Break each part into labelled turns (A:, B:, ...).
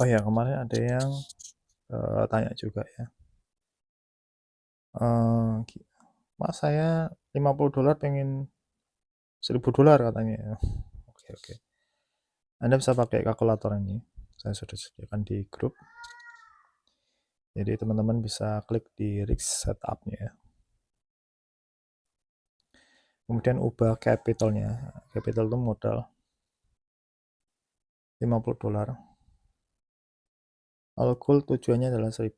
A: Oh ya, kemarin ada yang tanya juga ya. Mas, saya $50 pengen $1000 katanya. Oke, oke. Anda bisa pakai kalkulator ini. Saya sudah sediakan di grup. Jadi teman-teman bisa klik di risk setup-nya ya. Kemudian ubah capitalnya. Capital itu modal $50. Kalau goal tujuannya adalah $1000.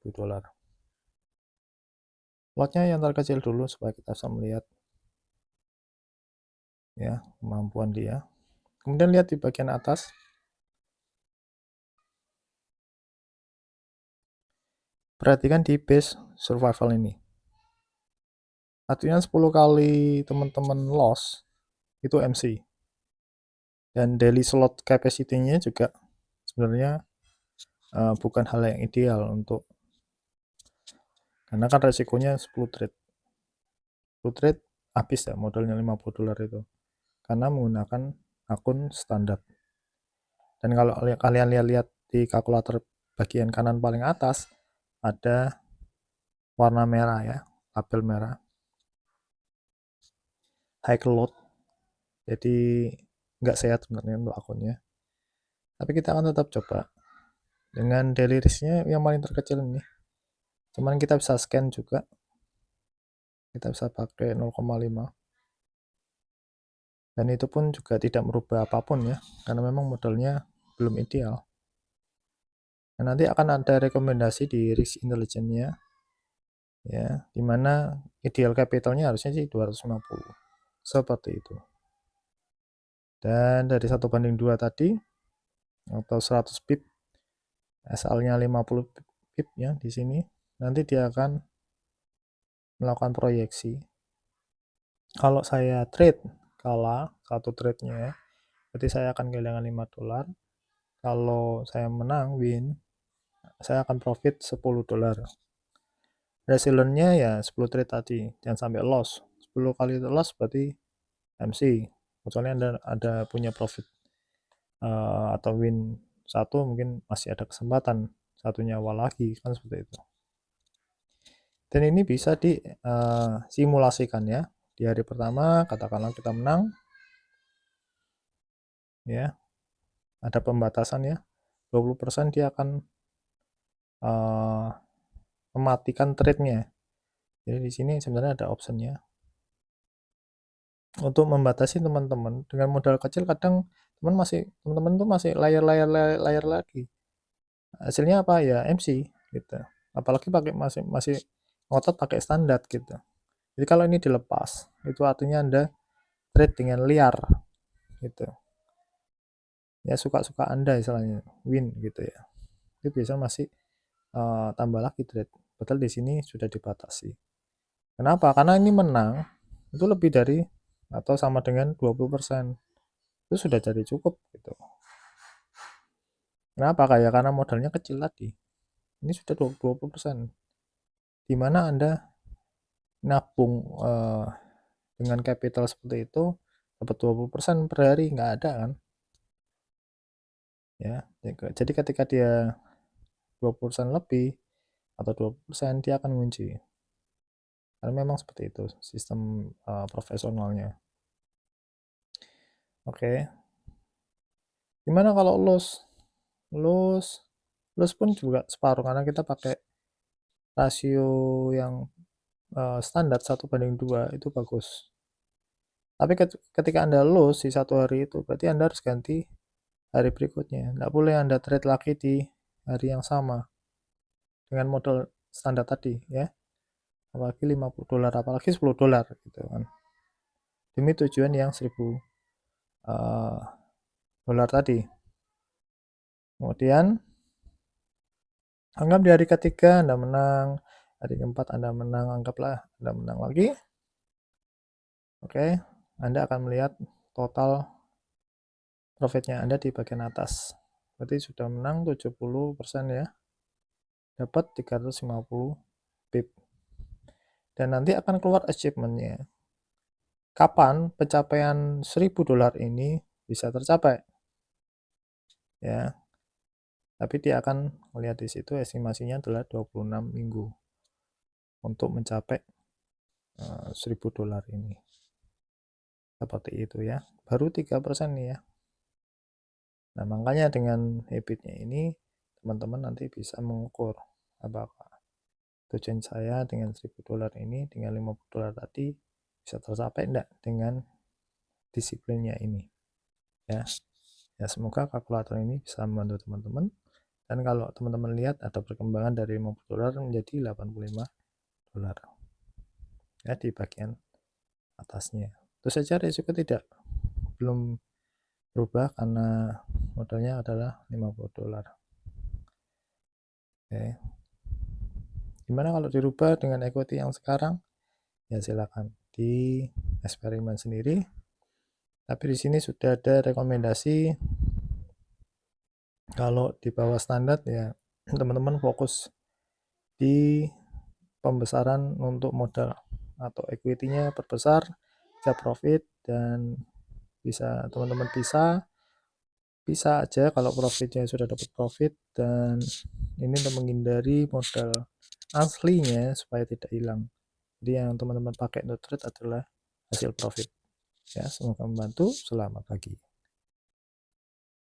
A: Lotnya yang terkecil dulu supaya kita bisa melihat ya kemampuan dia. Kemudian lihat di bagian atas. Perhatikan di base survival ini. Artinya 10 kali teman-teman loss itu MC. Dan daily slot capacity-nya juga sebenarnya bukan hal yang ideal untuk, karena kan resikonya 10 trade. 10 trade habis ya modalnya $50 itu. Karena menggunakan akun standar. Dan kalau kalian lihat di kalkulator bagian kanan paling atas ada warna merah ya, label merah. High load. Jadi nggak sehat sebenarnya untuk akunnya. Tapi kita akan tetap coba dengan daily risk-nya yang paling terkecil ini. Cuman kita bisa scan juga. Kita bisa pakai 0,5. Dan itu pun juga tidak merubah apapun ya, karena memang modalnya belum ideal. Dan nanti akan ada rekomendasi di risk intelligence-nya ya, dimana ideal capitalnya harusnya sih 250 seperti itu. Dan dari 1:2 tadi atau 100 pip, SL-nya 50 pip ya di sini, nanti dia akan melakukan proyeksi. Kalau saya trade kalah satu trade-nya ya, berarti saya akan kehilangan $5. Kalau saya menang win, saya akan profit $10. Resilient-nya ya 10 trade tadi, jangan sampai loss. 10 kali loss berarti MC. Kecuali Anda ada punya profit atau win satu, mungkin masih ada kesempatan satu nyawa lagi, kan seperti itu. Dan ini bisa disimulasikan ya. Di hari pertama katakanlah kita menang ya. Ada pembatasan ya. 20% dia akan mematikan trade-nya. Jadi di sini sebenarnya ada optionnya untuk membatasi teman-teman dengan modal kecil. Kadang teman-teman tuh masih layar lagi. Hasilnya apa ya, MC gitu. Apalagi pakai masih ngotot pakai standar gitu. Jadi kalau ini dilepas, itu artinya Anda trade dengan liar gitu. Ya suka-suka Anda istilahnya, win gitu ya. Itu bisa masih tambah lagi trade. Padahal di sini sudah dibatasi. Kenapa? Karena ini menang itu lebih dari atau sama dengan 20%. Itu sudah jadi cukup gitu. Kenapa? Karena modalnya kecil tadi. Ini sudah 20%. Di mana Anda nabung dengan capital seperti itu dapat 20% per hari, nggak ada kan? Ya, jadi ketika dia 20% lebih atau 20% dia akan ngunci. Karena memang seperti itu sistem profesionalnya. Oke. Gimana kalau loss? Loss pun juga separuh karena kita pakai rasio yang standar 1:2 itu bagus. Tapi ketika Anda loss di satu hari itu, berarti Anda harus ganti hari berikutnya. Nggak boleh Anda trade lagi di hari yang sama dengan modal standar tadi ya. Apalagi $50, apalagi $10 gitu kan. Demi tujuan yang $1000 tadi. Kemudian anggap di hari ketiga Anda menang, hari keempat Anda menang, anggaplah Anda menang lagi. Oke, Anda akan melihat total profitnya Anda di bagian atas. Berarti sudah menang 70% ya. Dapat 350 pip. Dan nanti akan keluar achievement-nya. Kapan pencapaian $1000 ini bisa tercapai? Ya. Tapi dia akan melihat di situ estimasinya adalah 26 minggu untuk mencapai $1.000 ini. Seperti itu ya. Baru 3% nih ya. Nah, makanya dengan habitnya ini teman-teman nanti bisa mengukur apakah tujuan saya dengan $1.000 ini dengan $50 tadi bisa tercapai enggak dengan disiplinnya ini ya. Ya, semoga kalkulator ini bisa membantu teman-teman. Dan kalau teman-teman lihat ada perkembangan dari $50 menjadi $85 ya di bagian atasnya. Itu saja risiko belum berubah karena modalnya adalah $50. Oke. Gimana kalau dirubah dengan equity yang sekarang? Ya silakan di eksperimen sendiri. Tapi di sini sudah ada rekomendasi kalau di bawah standar ya teman-teman fokus di pembesaran untuk modal atau equity-nya perbesar, bisa profit, dan bisa teman-teman bisa aja kalau profitnya sudah dapat profit, dan ini untuk menghindari modal aslinya supaya tidak hilang. Jadi yang teman-teman pakai untuk trade adalah hasil profit ya. Semoga membantu. Selamat pagi.